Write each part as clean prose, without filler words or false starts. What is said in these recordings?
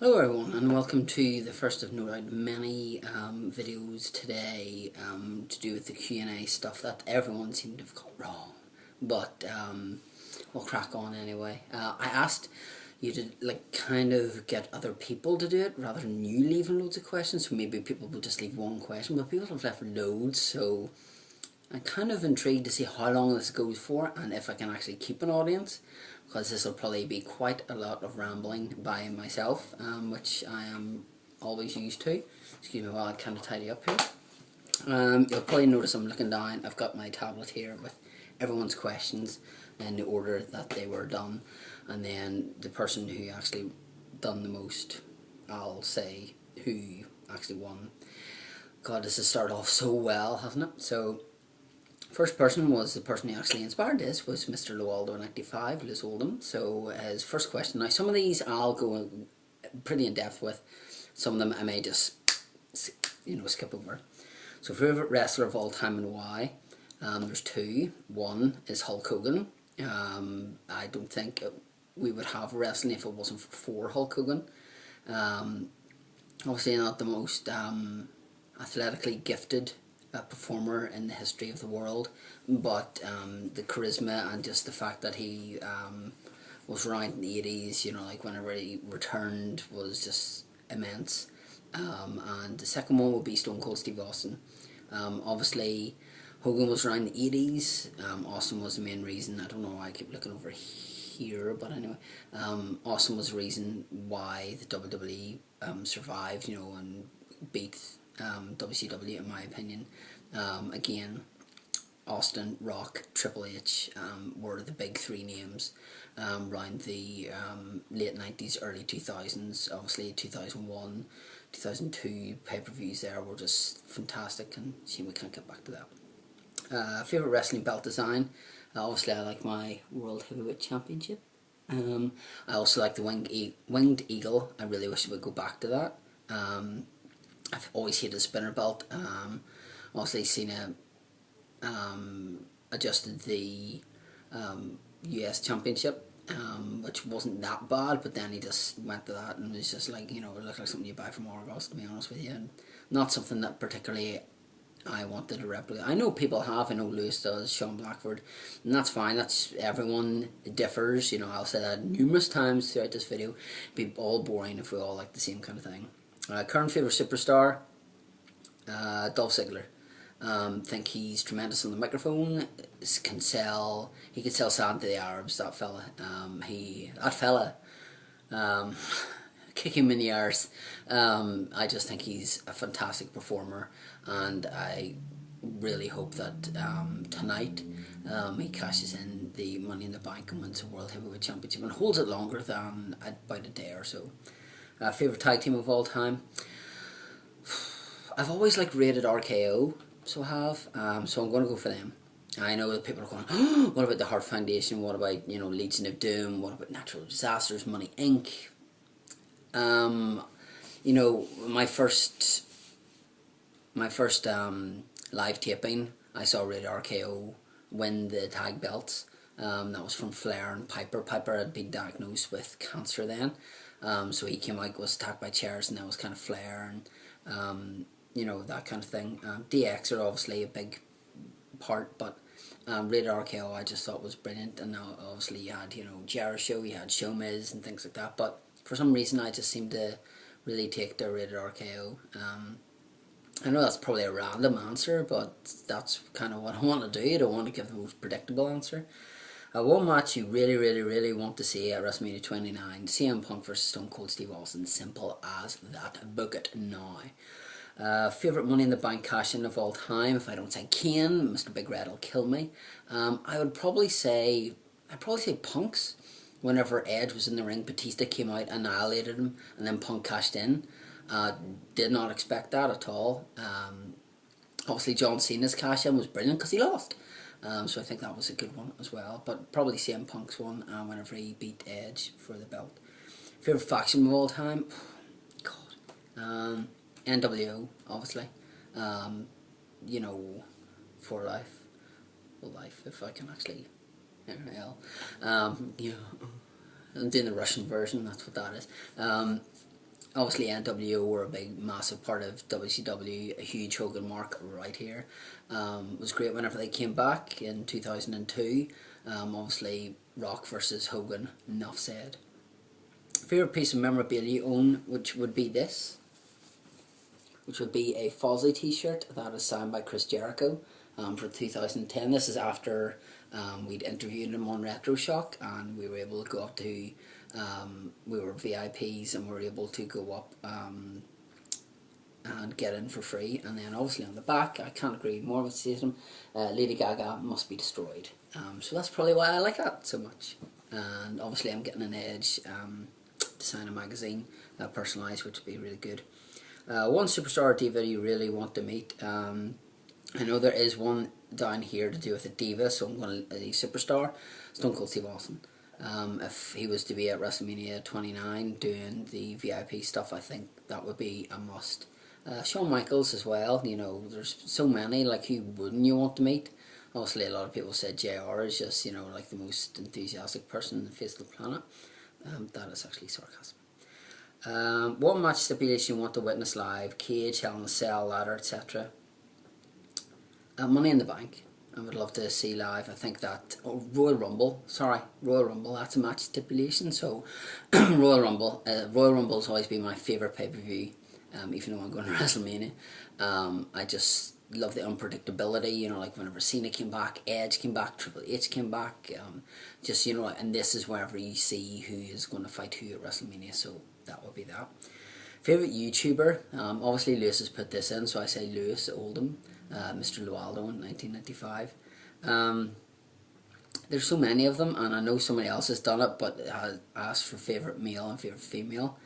Hello everyone, and welcome to the first of no doubt many videos today to do with the Q&A stuff that everyone seemed to have got wrong, but we'll crack on anyway. I asked you to kind of get other people to do it rather than you leaving loads of questions, so maybe people will just leave one question, but people have left loads, so I'm kind of intrigued to see how long this goes for and if I can actually keep an audience, because this will probably be quite a lot of rambling by myself, which I am always used to. Excuse me while I kind of tidy up here. You'll probably notice I'm looking down. I've got my tablet here with everyone's questions in the order that they were done, and then the person who actually done the most, I'll say who actually won. God, this has started off so well, hasn't it? So first person was the person who actually inspired this, was Mrlewaldo95, Liz Oldham. So his first question, now some of these I'll go pretty in depth with, some of them I may just skip over. So favourite wrestler of all time and why? There's two. One is Hulk Hogan. I don't think we would have wrestling if it wasn't for Hulk Hogan. Obviously not the most athletically gifted performer in the history of the world, but the charisma and just the fact that he was around in the 80s, whenever he returned, was just immense. And the second one would be Stone Cold Steve Austin. Obviously Hogan was around the 80s, Austin was the main reason. I don't know why I keep looking over here, but anyway, Austin was the reason why the WWE survived, and beat WCW, in my opinion. Again, Austin, Rock, Triple H were the big three names around the late 90s, early 2000s. Obviously 2001, 2002 pay-per-views there were just fantastic, and see, we can't get back to that. Favourite wrestling belt design? Obviously I like my World Heavyweight Championship. I also like the Winged Eagle. I really wish we would go back to that. I've always hated a spinner belt. Obviously Cena adjusted the US Championship, which wasn't that bad, but then he just went to that and was just like, it looked like something you buy from Argos, to be honest with you, and not something that particularly I wanted to replicate. I know people have, I know Lewis does, Sean Blackford, and that's fine, that's, everyone differs, I'll say that numerous times throughout this video. It'd be all boring if we all like the same kind of thing. Current favourite superstar, Dolph Ziggler. Think he's tremendous on the microphone. He can sell sand to the Arabs. That fella. Kick him in the arse. I just think he's a fantastic performer, and I really hope that tonight he cashes in the Money in the Bank and wins the World Heavyweight Championship and holds it longer than about a day or so. Favourite tag team of all time? I've always rated RKO, so I have. So I'm going to go for them. I know that people are going, oh, what about the Heart Foundation? What about, Legion of Doom? What about Natural Disasters? Money Inc.? My first live taping, I saw Rated RKO win the tag belts. That was from Flair and Piper. Piper had been diagnosed with cancer then. So he came out, was attacked by chairs, and that was kind of Flair and that kind of thing. DX are obviously a big part, but Rated RKO I just thought was brilliant. And now obviously you had Jericho, you had Showmiz and things like that, but for some reason I just seem to really take the Rated RKO. I know that's probably a random answer, but that's kind of what I want to do. I don't want to give the most predictable answer. One match you really want to see at WrestleMania 29, CM Punk vs Stone Cold Steve Austin. Simple as that. Book it now. Favourite Money in the Bank cash-in of all time? If I don't say Kane, Mr. Big Red will kill me. I'd probably say Punk's. Whenever Edge was in the ring, Batista came out, annihilated him, and then Punk cashed in. Did not expect that at all. Obviously John Cena's cash-in was brilliant because he lost. So I think that was a good one as well. But probably CM Punk's one whenever he beat Edge for the belt. Favourite faction of all time? God. NWO, obviously. For life. Well, life, if I can actually... I'm doing the Russian version, that's what that is. Obviously NWO were a big massive part of WCW, a huge Hogan mark right here. It was great whenever they came back in 2002. Obviously Rock versus Hogan, enough said. Favourite piece of memorabilia you own, which would be this, which would be a Fozzy t-shirt that is signed by Chris Jericho for 2010. This is after we'd interviewed him on Retro Shock, and we were able to go up to, we were VIPs and we were able to go up and get in for free. And then obviously on the back, I can't agree more with Statham, Lady Gaga must be destroyed. So that's probably why I like that so much. And obviously I'm getting an Edge to sign a magazine, personalised, which would be really good. One superstar or diva you really want to meet. I know there is one down here to do with a diva, so I'm going to a superstar, Stone Cold Steve Austin. If he was to be at WrestleMania 29 doing the VIP stuff, I think that would be a must. Shawn Michaels as well. You know, there's so many. Like, who wouldn't you want to meet? Obviously, a lot of people said JR is just, you know, like the most enthusiastic person on the face of the planet. That is actually sarcasm. What match stipulation you want to witness live? Cage, Hell in a Cell, ladder, etc. Money in the Bank. I would love to see live. I think that Royal Rumble. That's a match stipulation. So Royal Rumble. Royal Rumble has always been my favourite pay-per-view. Even though I'm going to WrestleMania, I just love the unpredictability. You know, like whenever Cena came back, Edge came back, Triple H came back. Just, you know, and this is wherever you see who is going to fight who at WrestleMania. So that would be that. Favourite YouTuber? Obviously Lewis has put this in, so I say Lewis Oldham, Mrlewaldo95. There's so many of them, and I know somebody else has done it, but has asked for favourite male and favourite female.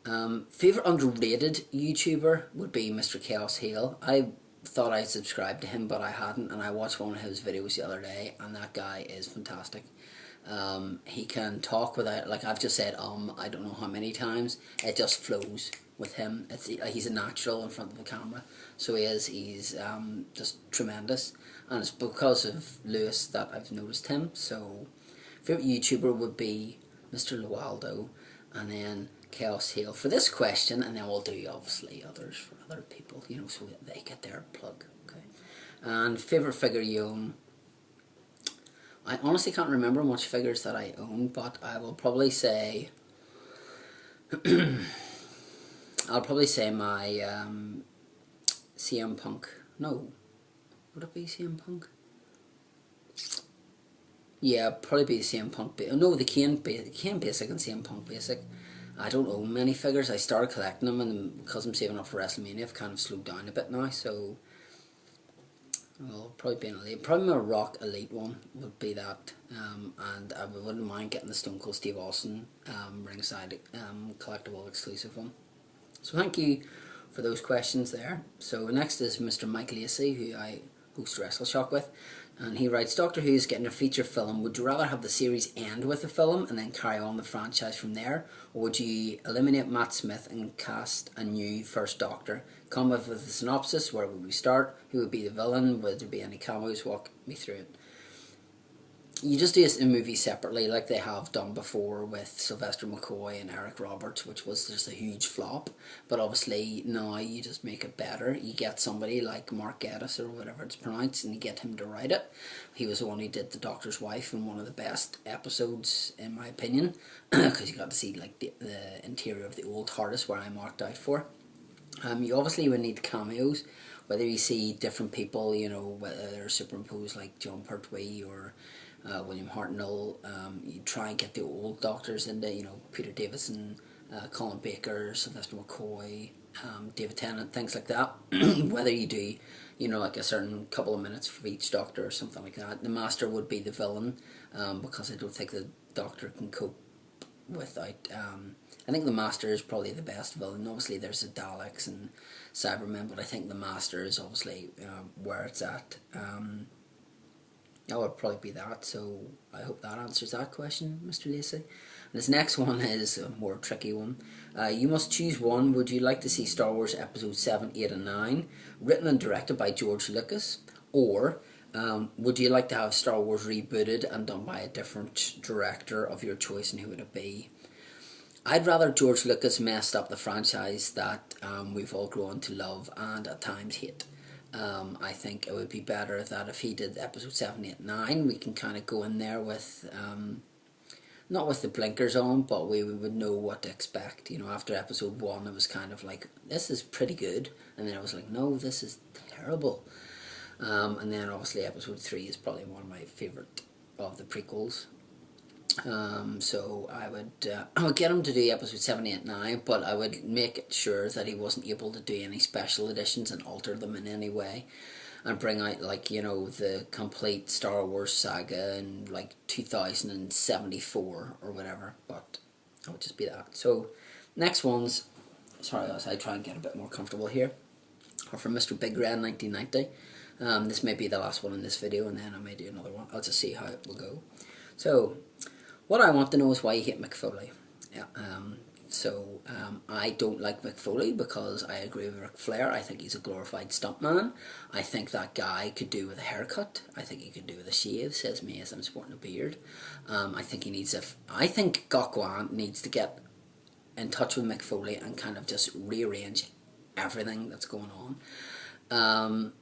Favourite underrated YouTuber would be Mr. Chaos Hale. I thought I subscribed to him, but I hadn't, and I watched one of his videos the other day, and that guy is fantastic. He can talk without, like I've just said, I don't know how many times. It just flows with him. He's a natural in front of the camera, so he's just tremendous, and it's because of Lewis that I've noticed him. So favourite YouTuber would be Mr. Lewaldo, and then Chaos Hale for this question, and then we'll do obviously others for other people, you know, so that they get their plug. Okay. And favourite figure you own? I honestly can't remember much figures that I own, but I will probably say I'll probably say my CM Punk. No, would it be CM Punk? Yeah, probably be the CM Punk. No, the Kane Basic and CM Punk Basic. I don't own many figures. I started collecting them, and because I'm saving up for WrestleMania, I've kind of slowed down a bit now. So, well, probably be an Elite. Probably my Rock Elite one would be that. And I wouldn't mind getting the Stone Cold Steve Austin ringside collectible exclusive one. So thank you for those questions there. So next is Mr. Mike Lacey, who I host Wrestle Shock with. And he writes, Doctor Who is getting a feature film. Would you rather have the series end with a film and then carry on the franchise from there? Or would you eliminate Matt Smith and cast a new first Doctor? Come up with a synopsis. Where would we start? Who would be the villain? Would there be any cameos? Walk me through it. You just do a movie separately, like they have done before with Sylvester McCoy and Eric Roberts, which was just a huge flop. But obviously now you just make it better. You get somebody like Mark Gatiss or whatever it's pronounced, and you get him to write it. He was the one who did The Doctor's Wife in one of the best episodes, in my opinion, because you got to see like the interior of the old TARDIS where I marked out for. You obviously would need cameos, whether you see different people, you know, whether they're superimposed like John Pertwee or William Hartnell. You try and get the old Doctors in there, you know, Peter Davison, Colin Baker, Sylvester McCoy, David Tennant, things like that. Whether you do, you know, like a certain couple of minutes for each Doctor or something like that. The Master would be the villain, because I don't think the Doctor can cope without... I think the Master is probably the best villain. Obviously there's the Daleks and Cybermen, but I think the Master is obviously where it's at. That would probably be that, so I hope that answers that question, Mr. Lacey. And this next one is a more tricky one. You must choose one. Would you like to see Star Wars Episodes 7, 8 and 9 written and directed by George Lucas? Or would you like to have Star Wars rebooted and done by a different director of your choice, and who would it be? I'd rather George Lucas messed up the franchise that we've all grown to love and at times hate. I think it would be better that if he did episode 7, 8, 9, we can kind of go in there with, not with the blinkers on, but we would know what to expect. You know, after episode 1, it was kind of like, this is pretty good. And then I was like, no, this is terrible. And then obviously episode 3 is probably one of my favourite of the prequels. So I would get him to do episode 7, 8, 9, but I would make sure that he wasn't able to do any special editions and alter them in any way, and bring out, like, you know, the complete Star Wars saga in like 2074 or whatever. But it would just be that. So next ones, sorry as I try and get a bit more comfortable here, are from Mrlewaldo95. This may be the last one in this video, and then I may do another one. I'll just see how it will go. So what I want to know is why you hate Mick Foley. Yeah, I don't like Mick Foley because I agree with Ric Flair. I think he's a glorified stuntman. I think that guy could do with a haircut. I think he could do with a shave, says me as I'm sporting a beard. I think he needs I think Gokwan needs to get in touch with Mick Foley and kind of just rearrange everything that's going on.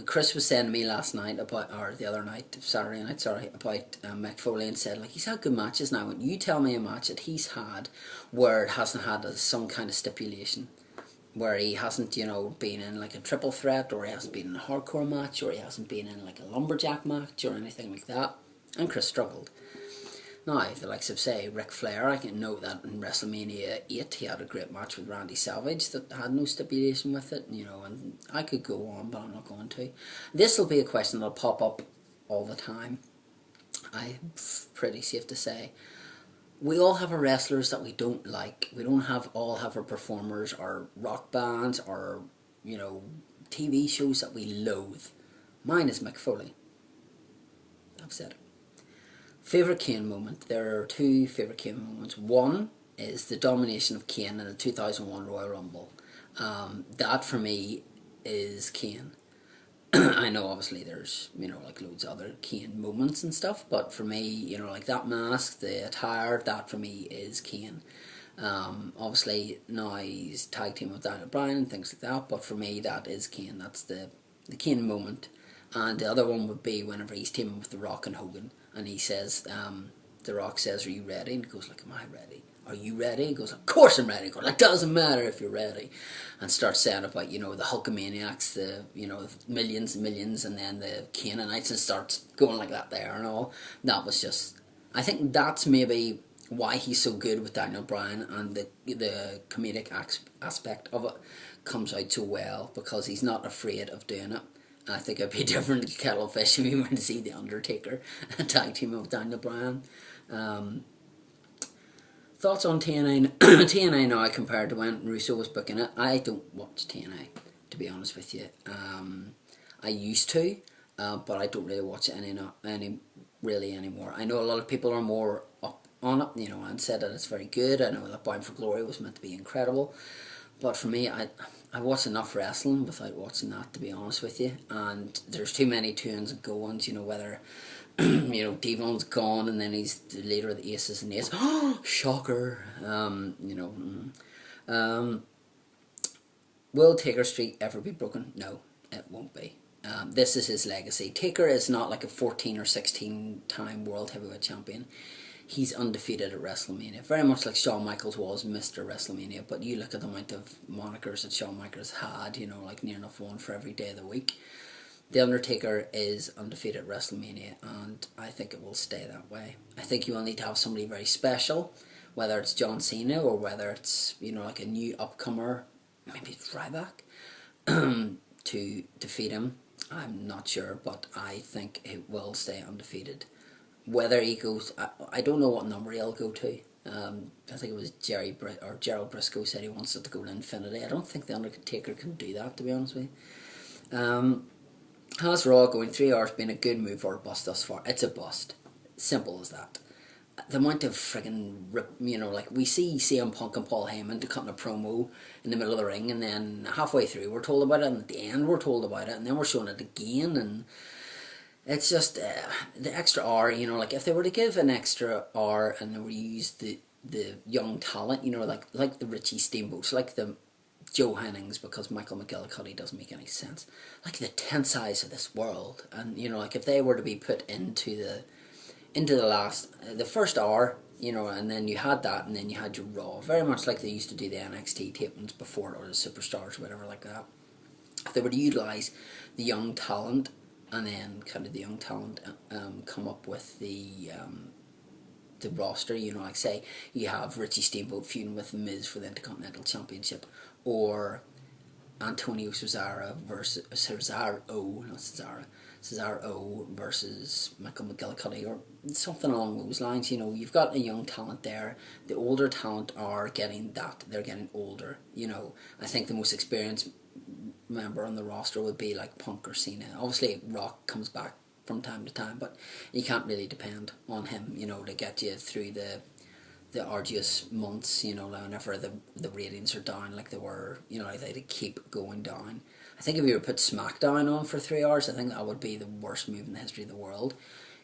Chris was saying to me last night about, or the other night, Saturday night, sorry, about Mick Foley, and said, like, he's had good matches now. And you tell me a match that he's had where it hasn't had some kind of stipulation, where he hasn't, you know, been in like a triple threat, or he hasn't been in a hardcore match, or he hasn't been in like a lumberjack match or anything like that. And Chris struggled. Now, the likes of, say, Ric Flair, I can note that in WrestleMania 8, he had a great match with Randy Savage that had no stipulation with it, you know, and I could go on, but I'm not going to. This will be a question that'll pop up all the time. I'm pretty safe to say. We all have our wrestlers that we don't like. We don't all have our performers, our rock bands, or, you know, TV shows that we loathe. Mine is Mick Foley. I've said it. Favourite Kane moment. There are two favourite Kane moments. One is the domination of Kane in the 2001 Royal Rumble. That for me is Kane. I know obviously there's, you know, like loads of other Kane moments and stuff, but for me, you know, like that mask, the attire, that for me is Kane. Obviously now he's tag team with Daniel Bryan and things like that, but for me that is Kane. That's the Kane moment. And the other one would be whenever he's teaming with The Rock and Hogan, and he says, The Rock says, "Are you ready?" And he goes like, "Am I ready? Are you ready?" He goes, "Of course I'm ready." He goes, "It doesn't matter if you're ready," and starts saying about, you know, the Hulkamaniacs, the, you know, millions and millions, and then the Canaanites, and starts going like that there and all. That was just, I think that's maybe why he's so good with Daniel Bryan, and the comedic aspect of it comes out so well, because he's not afraid of doing it. I think it'd be a different kettle of fish if we went to see The Undertaker tag team with Daniel Bryan. Thoughts on TNA? TNA now compared to when Russo was booking it. I don't watch TNA, to be honest with you. I used to, but I don't really watch it anymore. I know a lot of people are more up on it, you know, and said that it's very good. I know that Bound for Glory was meant to be incredible, but for me, I watch enough wrestling without watching that, to be honest with you. And there's too many tunes and go-ons, you know, whether you know, Devon's gone and then he's the leader of the Aces and the Aces. Oh, shocker. You know. Will Taker Street ever be broken? No, it won't be. This is his legacy. Taker is not like a 14 or 16 time world heavyweight champion. He's undefeated at WrestleMania. Very much like Shawn Michaels was Mr. WrestleMania. But you look at the amount of monikers that Shawn Michaels had, you know, like near enough one for every day of the week. The Undertaker is undefeated at WrestleMania, and I think it will stay that way. I think you will need to have somebody very special, whether it's John Cena or whether it's, you know, like a new upcomer, maybe Ryback, to defeat him. I'm not sure, but I think it will stay undefeated. Whether he goes, I don't know what number he'll go to. I think it was Gerald Briscoe said he wants it to go to infinity. I don't think the Undertaker can do that, to be honest with you. Has Raw going 3 hours been a good move or a bust thus far? It's a bust. Simple as that. The amount of friggin', you know, like we see CM Punk and Paul Heyman cutting a promo in the middle of the ring, and then halfway through we're told about it, and at the end we're told about it, and then we're showing it again, and it's just the extra hour, you know, like if they were to give an extra hour and they were used the the young talent, you know, like the Richie Steamboats, like the Joe Hennings, because Michael McGillicuddy doesn't make any sense, like the Tensais of this world. And you know, like if they were to be put into the first hour, you know, and then you had that, and then you had your Raw, very much like they used to do the NXT tapings before, or the Superstars or whatever like that. If they were to utilise the young talent, and then kind of the young talent come up with the roster, you know, like say you have Richie Steamboat feuding with The Miz for the Intercontinental Championship, or Antonio Cesaro versus Cesaro versus Michael McGillicuddy, or something along those lines. You know, you've got a young talent there. The older talent are getting that, they're getting older. You know, I think the most experienced member on the roster would be like Punk or Cena. Obviously Rock comes back from time to time, but you can't really depend on him, you know, to get you through the arduous months, you know, whenever the ratings are down like they were, you know, like they keep going down. I think if you were to put SmackDown on for 3 hours, I think that would be the worst move in the history of the world,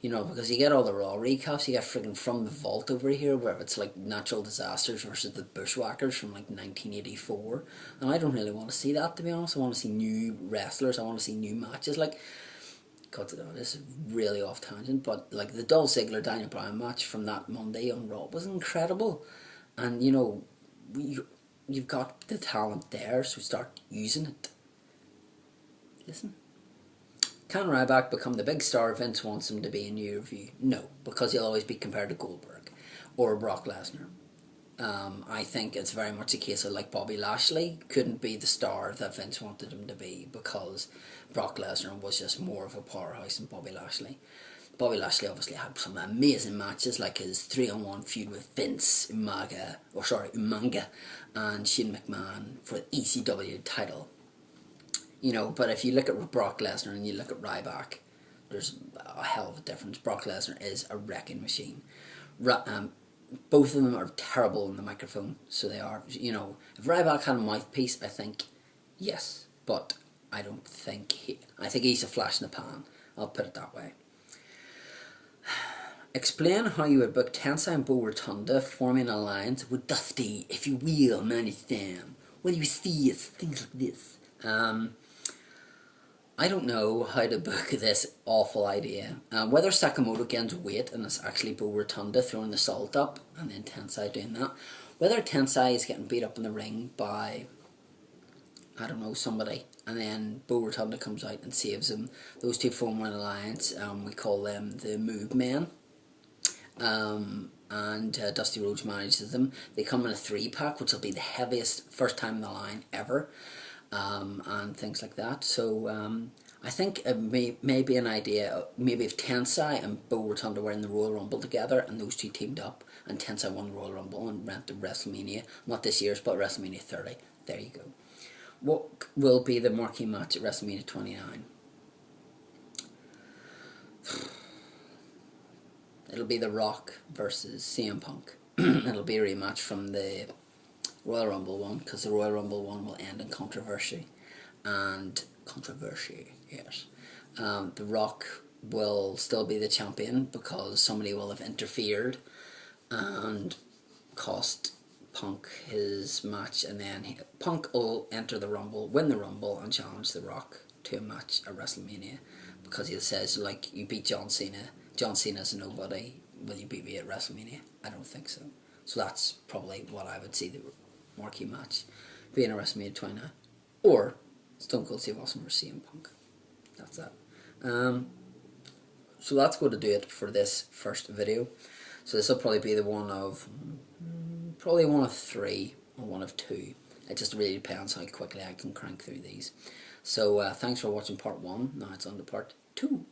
you know, because you get all the Raw recaps, you get friggin' From the Vault over here, where it's like natural disasters versus the Bushwhackers from like 1984, and I don't really want to see that, to be honest. I want to see new wrestlers, I want to see new matches, like, God, this is really off tangent, but like the Dolph Ziggler Daniel Bryan match from that Monday on Raw was incredible, and you know, you've got the talent there, so start using it. Listen, can Ryback become the big star Vince wants him to be in your view? No, because he'll always be compared to Goldberg or Brock Lesnar. I think it's very much a case of like Bobby Lashley couldn't be the star that Vince wanted him to be, because Brock Lesnar was just more of a powerhouse than Bobby Lashley. Bobby Lashley obviously had some amazing matches, like his 3-on-1 feud with Vince Umaga and Shane McMahon for the ECW title. You know, but if you look at Brock Lesnar and you look at Ryback, there's a hell of a difference. Brock Lesnar is a wrecking machine. Both of them are terrible on the microphone, so they are. You know, if Ryback had a mouthpiece, I think yes, but I don't think I think he's a flash in the pan. I'll put it that way. Explain how you would book Tensai and Bo Rotunda forming an alliance with Dusty, if you will, manage them. What do you see? It's things like this. I don't know how to book this awful idea. Whether Sakamoto gains weight and it's actually Bo Rotunda throwing the salt up and then Tensai doing that. Whether Tensai is getting beat up in the ring by, I don't know, somebody, and then Bo Rotunda comes out and saves him. Those two form an alliance. We call them the Move Men. And Dusty Rhodes manages them. They come in a 3-pack, which will be the heaviest first time in the line ever. And things like that. So I think it may be an idea, maybe if Tensai and Bo Rotunda were in the Royal Rumble together and those two teamed up and Tensai won the Royal Rumble and went to WrestleMania, not this year's, but WrestleMania 30. There you go. What will be the marquee match at WrestleMania 29? It'll be The Rock versus CM Punk. It'll be a rematch from the Royal Rumble one, because the Royal Rumble one will end in controversy. And controversy, yes. The Rock will still be the champion because somebody will have interfered and cost Punk his match, and then Punk will enter the Rumble, win the Rumble, and challenge The Rock to a match at WrestleMania, because he says, like, you beat John Cena. John Cena's a nobody. Will you beat me at WrestleMania? I don't think so. So that's probably what I would see the marquee match being a WrestleMania 29, or Stone Cold Steve Austin versus CM Punk. That's that. So that's going to do it for this first video. So this will probably be the one of three or one of two. It just really depends how quickly I can crank through these. So thanks for watching part 1. Now it's on to part 2.